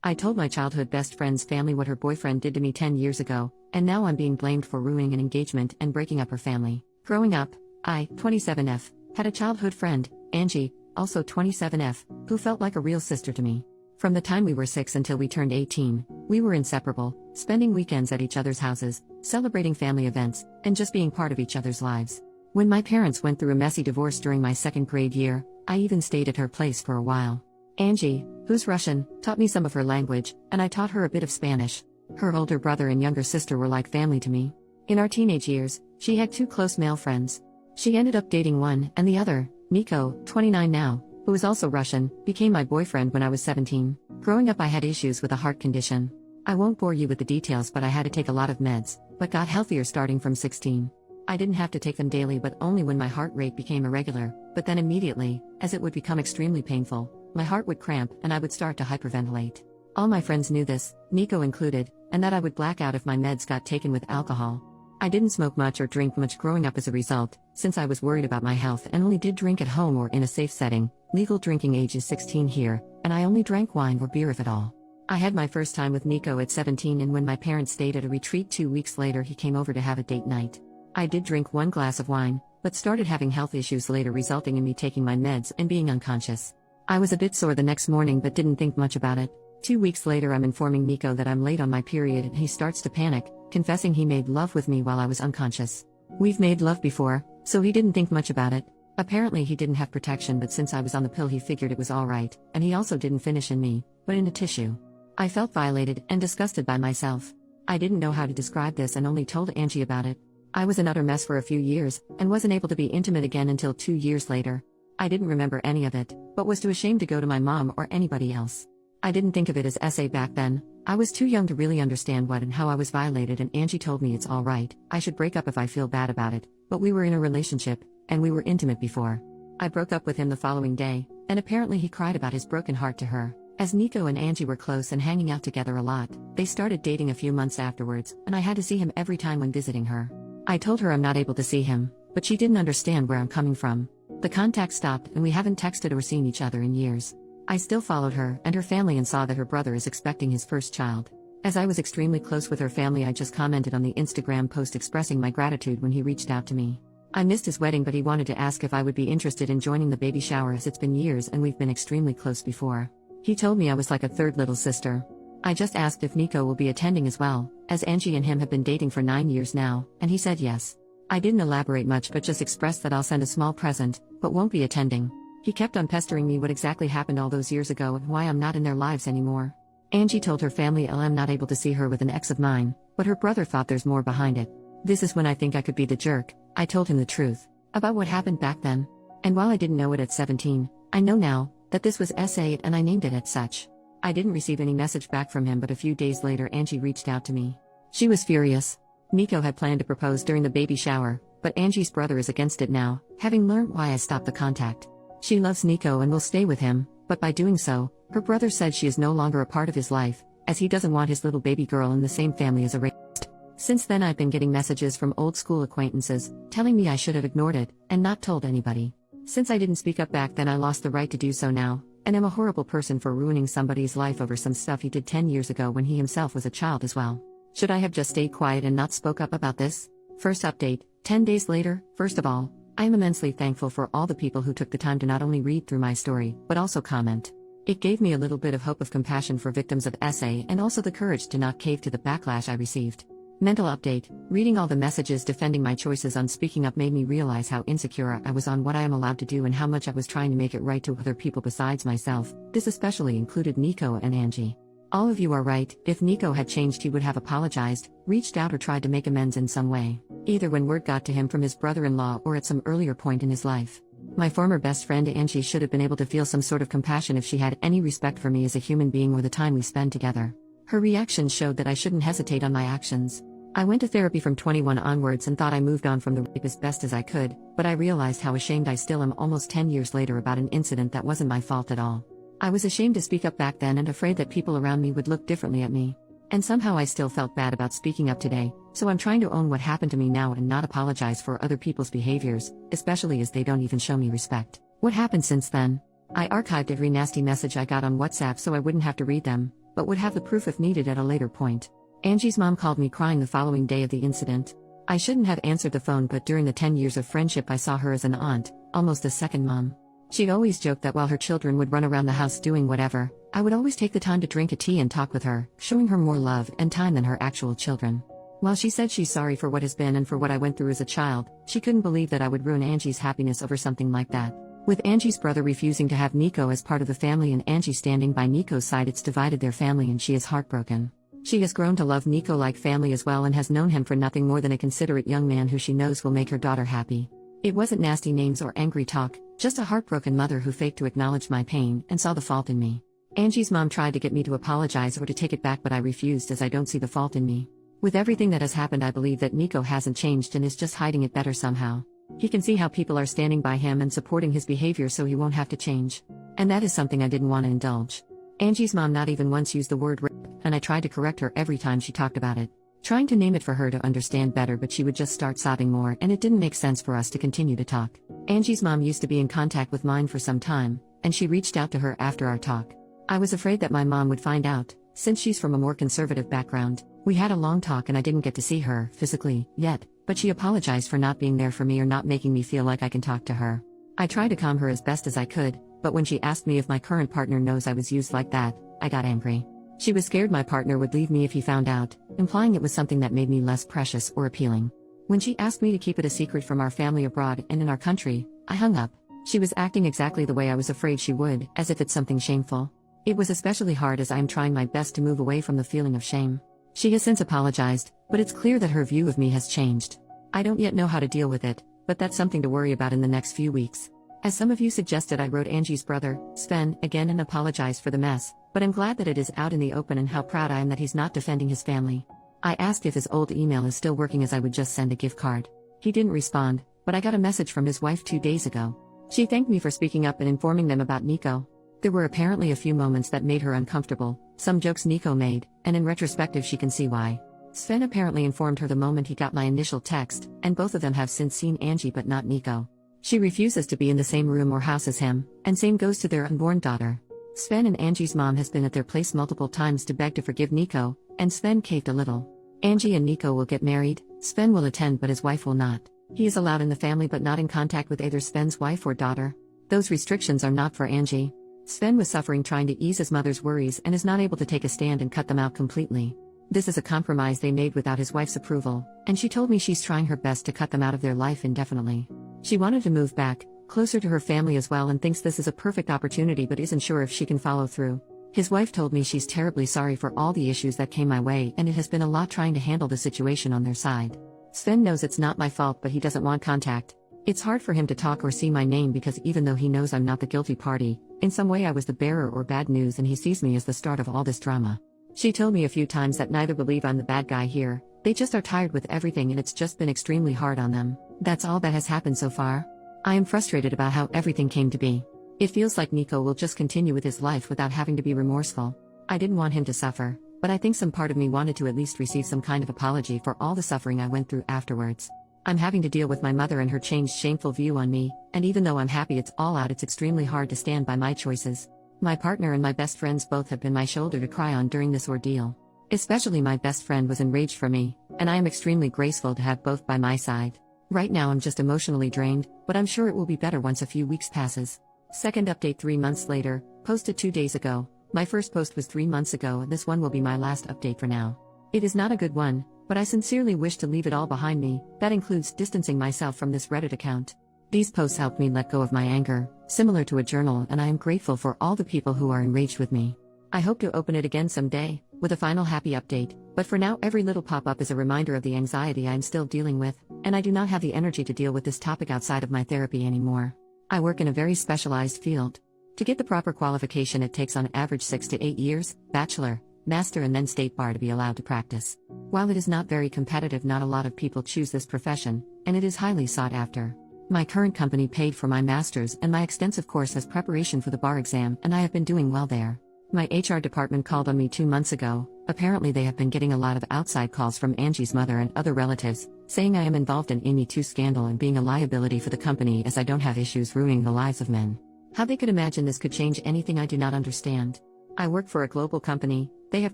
I told my childhood best friend's family what her boyfriend did to me 10 years ago, and now I'm being blamed for ruining an engagement and breaking up her family. Growing up, I, 27F, had a childhood friend, Angie, also 27F, who felt like a real sister to me. From the time we were 6 until we turned 18, we were inseparable, spending weekends at each other's houses, celebrating family events, and just being part of each other's lives. When my parents went through a messy divorce during my second grade year, I even stayed at her place for a while. Angie, who's Russian, taught me some of her language, and I taught her a bit of Spanish. Her older brother and younger sister were like family to me. In our teenage years, she had 2 close male friends. She ended up dating one, and the other, Nico, 29 now, who is also Russian, became my boyfriend when I was 17. Growing up I had issues with a heart condition. I won't bore you with the details, but I had to take a lot of meds, but got healthier starting from 16. I didn't have to take them daily but only when my heart rate became irregular, but then immediately, as it would become extremely painful, my heart would cramp and I would start to hyperventilate. All my friends knew this, Nico included, and that I would black out if my meds got taken with alcohol. I didn't smoke much or drink much growing up as a result, since I was worried about my health and only did drink at home or in a safe setting. Legal drinking age is 16 here, and I only drank wine or beer if at all. I had my first time with Nico at 17, and when my parents stayed at a retreat 2 weeks later he came over to have a date night. I did drink 1 glass of wine, but started having health issues later resulting in me taking my meds and being unconscious. I was a bit sore the next morning but didn't think much about it. 2 weeks later I'm informing Nico that I'm late on my period and he starts to panic, confessing he made love with me while I was unconscious. We've made love before, so he didn't think much about it. Apparently he didn't have protection, but since I was on the pill he figured it was alright, and he also didn't finish in me, but in a tissue. I felt violated and disgusted by myself. I didn't know how to describe this and only told Angie about it. I was an utter mess for a few years, and wasn't able to be intimate again until 2 years later. I didn't remember any of it, but was too ashamed to go to my mom or anybody else. I didn't think of it as SA back then. I was too young to really understand what and how I was violated, and Angie told me it's alright, I should break up if I feel bad about it, but we were in a relationship, and we were intimate before. I broke up with him the following day, and apparently he cried about his broken heart to her. As Nico and Angie were close and hanging out together a lot, they started dating a few months afterwards, and I had to see him every time when visiting her. I told her I'm not able to see him, but she didn't understand where I'm coming from. The contact stopped and we haven't texted or seen each other in years. I still followed her and her family and saw that her brother is expecting his first child. As I was extremely close with her family, I just commented on the Instagram post expressing my gratitude when he reached out to me. I missed his wedding, but he wanted to ask if I would be interested in joining the baby shower as it's been years and we've been extremely close before. He told me I was like a third little sister. I just asked if Nico will be attending as well, as Angie and him have been dating for 9 years now, and he said yes. I didn't elaborate much but just expressed that I'll send a small present, but won't be attending. He kept on pestering me what exactly happened all those years ago and why I'm not in their lives anymore. Angie told her family I'm not able to see her with an ex of mine, but her brother thought there's more behind it. This is when I think I could be the jerk. I told him the truth about what happened back then. And while I didn't know it at 17, I know now that this was SA and I named it as such. I didn't receive any message back from him, but a few days later Angie reached out to me. She was furious. Nico had planned to propose during the baby shower, but Angie's brother is against it now, having learned why I stopped the contact. She loves Nico and will stay with him, but by doing so, her brother said she is no longer a part of his life, as he doesn't want his little baby girl in the same family as a rapist. Since then I've been getting messages from old school acquaintances, telling me I should have ignored it, and not told anybody. Since I didn't speak up back then, I lost the right to do so now, and am a horrible person for ruining somebody's life over some stuff he did 10 years ago when he himself was a child as well. Should I have just stayed quiet and not spoke up about this? First update, 10 days later. First of all, I am immensely thankful for all the people who took the time to not only read through my story, but also comment. It gave me a little bit of hope of compassion for victims of SA and also the courage to not cave to the backlash I received. Mental update, reading all the messages defending my choices on speaking up made me realize how insecure I was on what I am allowed to do and how much I was trying to make it right to other people besides myself. This especially included Nico and Angie. All of you are right. If Nico had changed, he would have apologized, reached out, or tried to make amends in some way, either when word got to him from his brother-in-law or at some earlier point in his life. My former best friend Angie should have been able to feel some sort of compassion if she had any respect for me as a human being or the time we spend together. Her reaction showed that I shouldn't hesitate on my actions. I went to therapy from 21 onwards and thought I moved on from the rape as best as I could, but I realized how ashamed I still am almost 10 years later about an incident that wasn't my fault at all. I was ashamed to speak up back then and afraid that people around me would look differently at me. And somehow I still felt bad about speaking up today, so I'm trying to own what happened to me now and not apologize for other people's behaviors, especially as they don't even show me respect. What happened since then? I archived every nasty message I got on WhatsApp so I wouldn't have to read them, but would have the proof if needed at a later point. Angie's mom called me crying the following day of the incident. I shouldn't have answered the phone, but during the 10 years of friendship I saw her as an aunt, almost a second mom. She'd always joked that while her children would run around the house doing whatever, I would always take the time to drink a tea and talk with her, showing her more love and time than her actual children. While she said she's sorry for what has been and for what I went through as a child, she couldn't believe that I would ruin Angie's happiness over something like that. With Angie's brother refusing to have Nico as part of the family and Angie standing by Nico's side, it's divided their family and she is heartbroken. She has grown to love Nico like family as well and has known him for nothing more than a considerate young man who she knows will make her daughter happy. It wasn't nasty names or angry talk, just a heartbroken mother who faked to acknowledge my pain and saw the fault in me. Angie's mom tried to get me to apologize or to take it back, but I refused as I don't see the fault in me. With everything that has happened, I believe that Nico hasn't changed and is just hiding it better somehow. He can see how people are standing by him and supporting his behavior, so he won't have to change. And that is something I didn't want to indulge. Angie's mom not even once used the word rape, and I tried to correct her every time she talked about it, trying to name it for her to understand better, but she would just start sobbing more and it didn't make sense for us to continue to talk. Angie's mom used to be in contact with mine for some time, and she reached out to her after our talk. I was afraid that my mom would find out, since she's from a more conservative background. We had a long talk and I didn't get to see her physically yet, but she apologized for not being there for me or not making me feel like I can talk to her. I tried to calm her as best as I could, but when she asked me if my current partner knows I was used like that, I got angry. She was scared my partner would leave me if he found out, implying it was something that made me less precious or appealing. When she asked me to keep it a secret from our family abroad and in our country, I hung up. She was acting exactly the way I was afraid she would, as if it's something shameful. It was especially hard as I am trying my best to move away from the feeling of shame. She has since apologized, but it's clear that her view of me has changed. I don't yet know how to deal with it, but that's something to worry about in the next few weeks. As some of you suggested, I wrote Angie's brother, Sven, again and apologized for the mess, but I'm glad that it is out in the open and how proud I am that he's not defending his family. I asked if his old email is still working as I would just send a gift card. He didn't respond, but I got a message from his wife 2 days ago. She thanked me for speaking up and informing them about Nico. There were apparently a few moments that made her uncomfortable, some jokes Nico made, and in retrospective she can see why. Sven apparently informed her the moment he got my initial text, and both of them have since seen Angie but not Nico. She refuses to be in the same room or house as him, and same goes to their unborn daughter. Sven and Angie's mom has been at their place multiple times to beg to forgive Nico, and Sven caved a little. Angie and Nico will get married, Sven will attend but his wife will not. He is allowed in the family but not in contact with either Sven's wife or daughter. Those restrictions are not for Angie. Sven was suffering trying to ease his mother's worries and is not able to take a stand and cut them out completely. This is a compromise they made without his wife's approval, and she told me she's trying her best to cut them out of their life indefinitely. She wanted to move back, closer to her family as well, and thinks this is a perfect opportunity but isn't sure if she can follow through. His wife told me she's terribly sorry for all the issues that came my way and it has been a lot trying to handle the situation on their side. Sven knows it's not my fault but he doesn't want contact. It's hard for him to talk or see my name because even though he knows I'm not the guilty party, in some way I was the bearer or bad news and he sees me as the start of all this drama. She told me a few times that neither believe I'm the bad guy here, they just are tired with everything and it's just been extremely hard on them. That's all that has happened so far. I am frustrated about how everything came to be. It feels like Nico will just continue with his life without having to be remorseful. I didn't want him to suffer, but I think some part of me wanted to at least receive some kind of apology for all the suffering I went through afterwards. I'm having to deal with my mother and her changed shameful view on me, and even though I'm happy it's all out, it's extremely hard to stand by my choices. My partner and my best friends both have been my shoulder to cry on during this ordeal. Especially my best friend was enraged for me, and I am extremely grateful to have both by my side. Right now I'm just emotionally drained, but I'm sure it will be better once a few weeks passes. Second update 3 months later, posted 2 days ago. My first post was 3 months ago and this one will be my last update for now. It is not a good one, but I sincerely wish to leave it all behind me. That includes distancing myself from this Reddit account. These posts helped me let go of my anger, similar to a journal, and I am grateful for all the people who are enraged with me. I hope to open it again someday, with a final happy update, but for now every little pop-up is a reminder of the anxiety I am still dealing with, and I do not have the energy to deal with this topic outside of my therapy anymore. I work in a very specialized field. To get the proper qualification it takes on average 6 to 8 years, bachelor, master and then state bar to be allowed to practice. While it is not very competitive, not a lot of people choose this profession, and it is highly sought after. My current company paid for my master's and my extensive course as preparation for the bar exam, and I have been doing well there. My HR department called on me 2 months ago. Apparently they have been getting a lot of outside calls from Angie's mother and other relatives, saying I am involved in Amy 2 scandal and being a liability for the company as I don't have issues ruining the lives of men. How they could imagine this could change anything I do not understand. I work for a global company, They have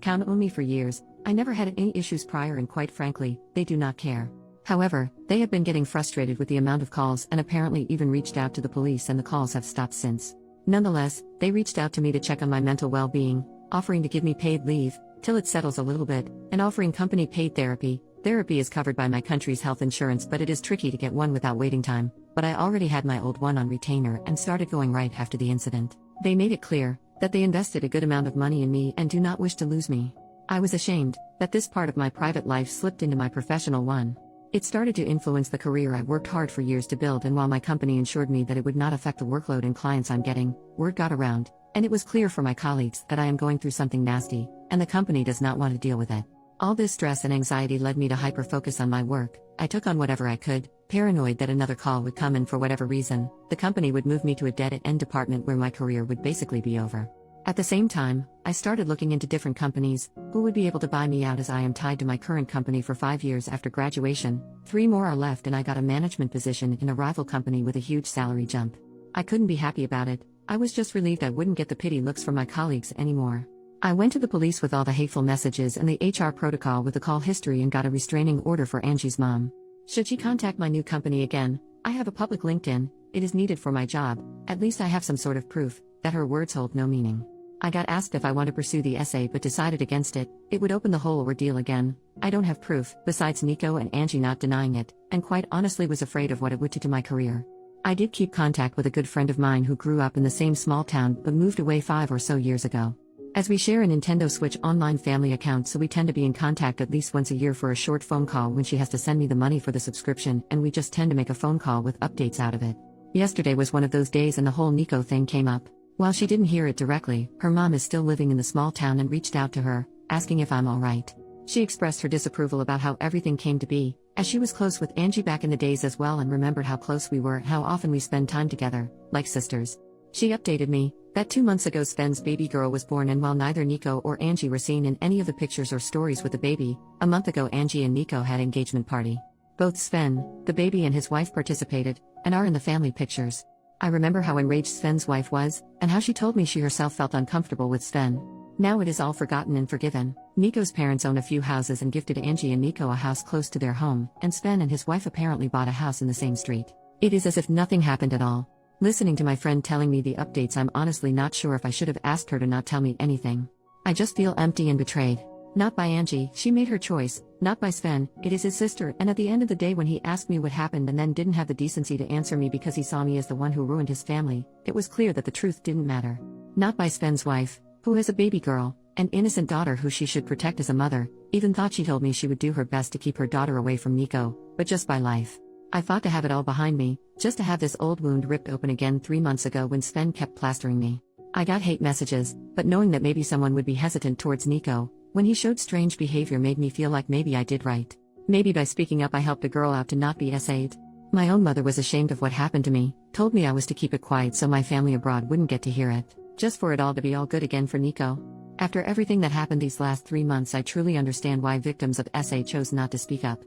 counted on me for years. I never had any issues prior, and quite frankly, they do not care. However, they have been getting frustrated with the amount of calls and apparently even reached out to the police, and the calls have stopped since. Nonetheless, they reached out to me to check on my mental well-being, offering to give me paid leave till it settles a little bit, and offering company paid therapy. Therapy is covered by my country's health insurance, but it is tricky to get one without waiting time, but I already had my old one on retainer and started going right after the incident. They made it clear that they invested a good amount of money in me and do not wish to lose me. I was ashamed that this part of my private life slipped into my professional one. It started to influence the career I worked hard for years to build, and while my company ensured me that it would not affect the workload and clients I'm getting, word got around, and it was clear for my colleagues that I am going through something nasty, and the company does not want to deal with it. All this stress and anxiety led me to hyper-focus on my work. I took on whatever I could, paranoid that another call would come, and for whatever reason, the company would move me to a dead-end department where my career would basically be over. At the same time, I started looking into different companies who would be able to buy me out, as I am tied to my current company for 5 years after graduation. 3 more are left, and I got a management position in a rival company with a huge salary jump. I couldn't be happy about it. I was just relieved I wouldn't get the pity looks from my colleagues anymore. I went to the police with all the hateful messages and the HR protocol with the call history and got a restraining order for Angie's mom. Should she contact my new company again, I have a public LinkedIn. It is needed for my job. At least I have some sort of proof that her words hold no meaning. I got asked if I want to pursue the essay but decided against it. It would open the whole ordeal again. I don't have proof, besides Nico and Angie not denying it, and quite honestly was afraid of what it would do to my career. I did keep contact with a good friend of mine who grew up in the same small town but moved away 5 or so years ago. As we share a Nintendo Switch online family account, so we tend to be in contact at least once a year for a short phone call when she has to send me the money for the subscription, and we just tend to make a phone call with updates out of it. Yesterday was one of those days and the whole Nico thing came up. While she didn't hear it directly, her mom is still living in the small town and reached out to her, asking if I'm alright. She expressed her disapproval about how everything came to be, as she was close with Angie back in the days as well, and remembered how close we were, how often we spend time together, like sisters. She updated me that 2 months ago Sven's baby girl was born, and while neither Nico or Angie were seen in any of the pictures or stories with the baby, a month ago Angie and Nico had engagement party. Both Sven, the baby, and his wife participated, and are in the family pictures. I remember how enraged Sven's wife was, and how she told me she herself felt uncomfortable with Sven. Now it is all forgotten and forgiven. Nico's parents own a few houses and gifted Angie and Nico a house close to their home, and Sven and his wife apparently bought a house in the same street. It is as if nothing happened at all. Listening to my friend telling me the updates, I'm honestly not sure if I should have asked her to not tell me anything. I just feel empty and betrayed. Not by Angie, she made her choice. Not by Sven, it is his sister, and at the end of the day when he asked me what happened and then didn't have the decency to answer me because he saw me as the one who ruined his family, it was clear that the truth didn't matter. Not by Sven's wife, who has a baby girl, an innocent daughter who she should protect as a mother, even thought she told me she would do her best to keep her daughter away from Nico, but just by life. I fought to have it all behind me, just to have this old wound ripped open again 3 months ago when Sven kept plastering me. I got hate messages, but knowing that maybe someone would be hesitant towards Nico when he showed strange behavior made me feel like maybe I did right. Maybe by speaking up I helped a girl out to not be SA'd. My own mother was ashamed of what happened to me, told me I was to keep it quiet so my family abroad wouldn't get to hear it, just for it all to be all good again for Nico. After everything that happened these last 3 months, I truly understand why victims of SA chose not to speak up.